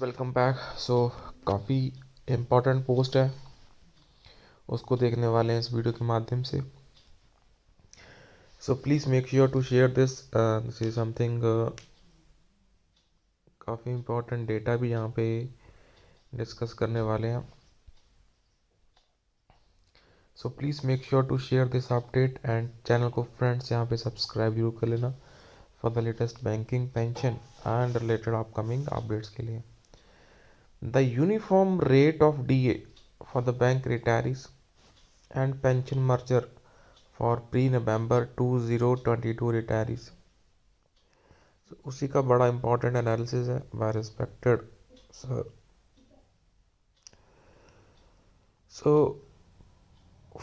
Welcome back. काफ़ी important post है, उसको देखने वाले हैं इस वीडियो के माध्यम से। Please make sure to share this is something काफ़ी इम्पोर्टेंट डेटा भी यहाँ पे डिस्कस करने वाले हैं। Please make sure to share this update and channel को फ्रेंड्स यहाँ पे सब्सक्राइब जरूर कर लेना for the latest banking, pension and related upcoming updates के लिए। The uniform rate of DA for the bank retirees and pension merger for pre-November 2022 retirees। उसी का बड़ा इंपॉर्टेंट एनालिसिस है by respected sir.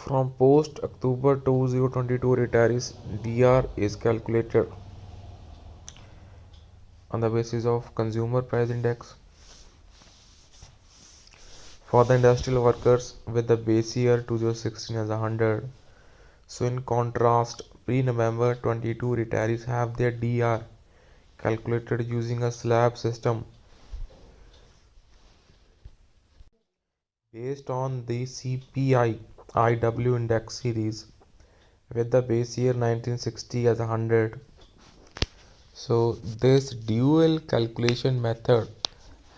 From post October 2022 retirees, DR is calculated on the basis of consumer price index for the industrial workers with the base year 2016 as 100. In contrast, pre-November 22 retirees have their DR calculated using a slab system based on the CPI IW index series with the base year 1960 as 100. This dual calculation method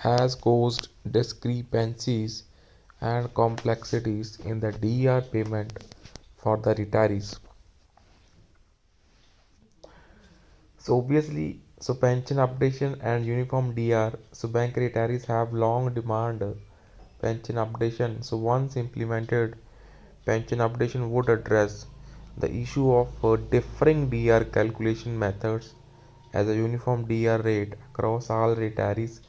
has caused discrepancies and complexities in the DR payment for the retirees. Obviously, pension updation and uniform DR. Bank retirees have long demanded pension updation. Once implemented, pension updation would address the issue of differing DR calculation methods, as a uniform DR rate across all retirees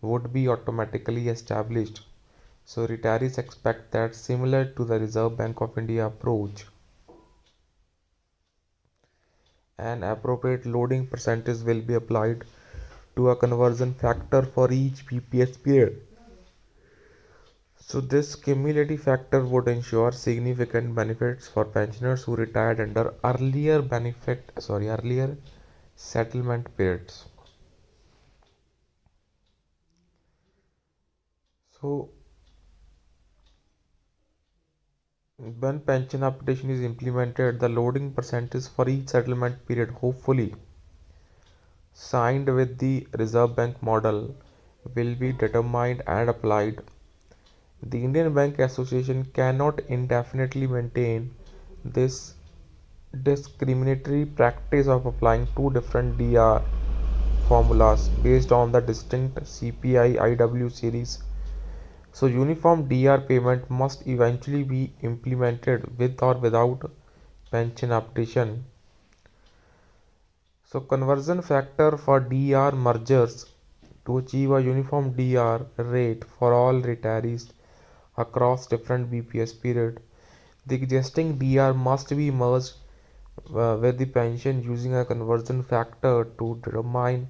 would be automatically established. Retirees expect that, similar to the Reserve Bank of India approach, an appropriate loading percentage will be applied to a conversion factor for each BPS period. This cumulative factor would ensure significant benefits for pensioners who retired under earlier settlement periods. When pension updation is implemented, the loading percentage for each settlement period, hopefully signed with the Reserve Bank model, will be determined and applied. The Indian Bank Association cannot indefinitely maintain this discriminatory practice of applying two different DR formulas based on the distinct CPI IW series. Uniform DR payment must eventually be implemented with or without pension updation. Conversion factor for DR mergers to achieve a uniform DR rate for all retirees across different BPS period. The existing DR must be merged with the pension using a conversion factor to determine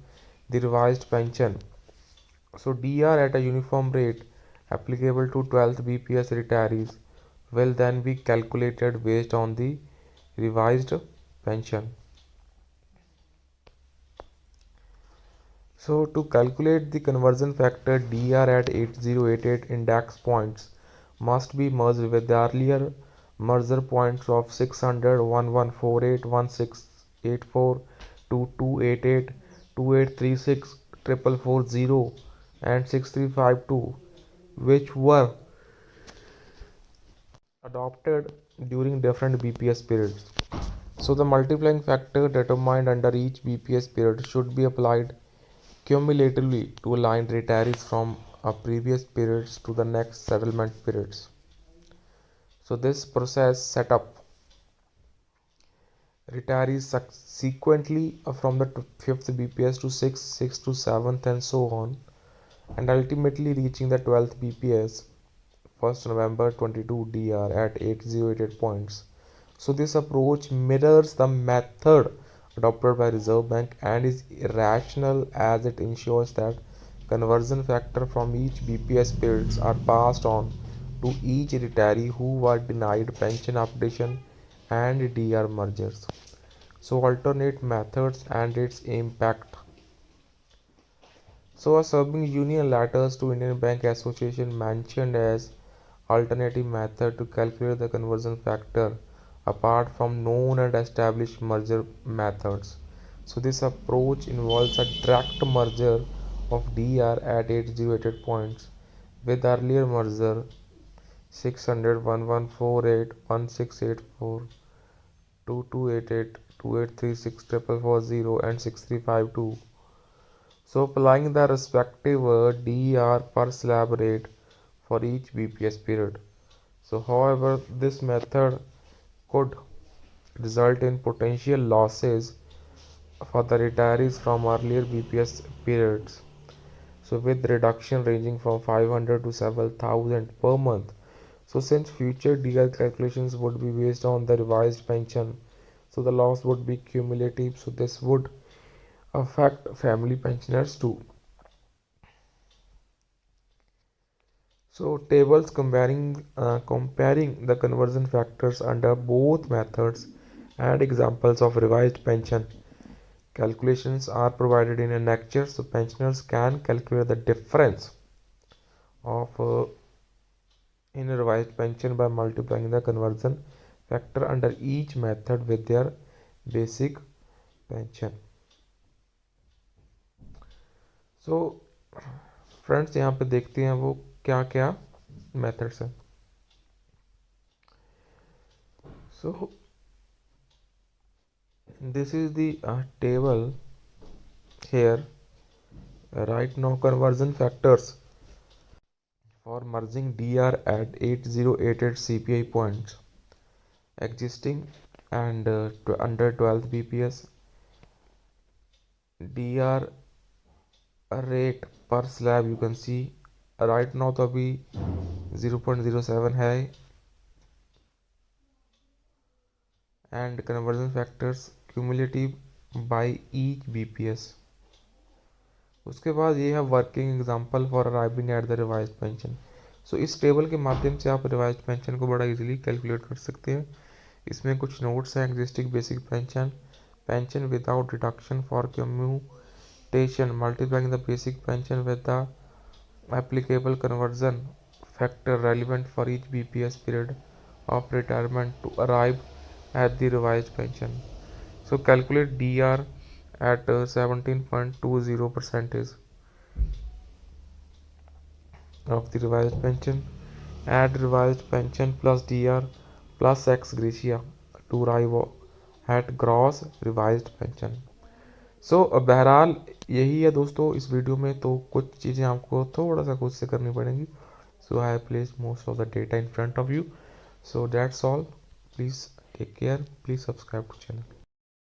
the revised pension. DR at a uniform rate applicable to 12th BPS retirees will then be calculated based on the revised pension. To calculate the conversion factor, DR at 8088 index points must be merged with the earlier merger points of 600, 1148, 1684, 2288, 2836, 4440 and 6352, which were adopted during different BPS periods. The multiplying factor determined under each BPS period should be applied cumulatively to align retirees from a previous periods to the next settlement periods. This process set up retirees subsequently from the 5th BPS to 6th, 6th to 7th and so on, and ultimately reaching the 12th BPS 1st November 22 DR at 8088 points. This approach mirrors the method adopted by Reserve Bank and is rational, as it ensures that conversion factor from each BPS periods are passed on to each retiree who were denied pension updation and DR mergers. Alternate methods and its impact. So a serving union letters to Indian Bank Association mentioned as alternative method to calculate the conversion factor apart from known and established merger methods. So this approach involves a direct merger of DR at 8088 points with earlier merger 600, 1148, 1684, 2288, 2836, 4440 and 6352. So applying the respective DER per slab rate for each BPS period. So however, this method could result in potential losses for the retirees from earlier BPS periods. So with reduction ranging from 500 to several thousand per month. So since future DER calculations would be based on the revised pension, so the loss would be cumulative. So this would affect family pensioners too. So tables comparing the conversion factors under both methods and examples of revised pension calculations are provided in annexure, so pensioners can calculate the difference of in a revised pension by multiplying the conversion factor under each method with their basic pension. So friends यहाँ पे देखते हैं वो क्या क्या methods हैं. So this is the table here. Right now conversion factors for merging DR at 8088 CPI points existing and under 12th BPS DR rate per slab you can see right now तो अभी 0.07 है and conversion factors cumulative by each BPS. उसके बाद ये है working example for arriving at the revised pension. So इस table के माध्यम से आप रिवाइज्ड पेंशन को बड़ा इजीली कैलकुलेट कर सकते हैं. इसमें कुछ नोट्स हैं. Existing basic pension, pension without deduction for commutation, multiplying the basic pension with the applicable conversion factor relevant for each BPS period of retirement to arrive at the revised pension. So calculate DR at 17.20 percentage of the revised pension. Add revised pension plus DR plus ex gratia to arrive at gross revised pension. So बहरहाल यही है दोस्तों इस video में. तो कुछ चीज़ें आपको थोड़ा सा खुद से करनी पड़ेंगी. So I have placed most of the data in front of you. So that's all. Please take care. Please subscribe to channel.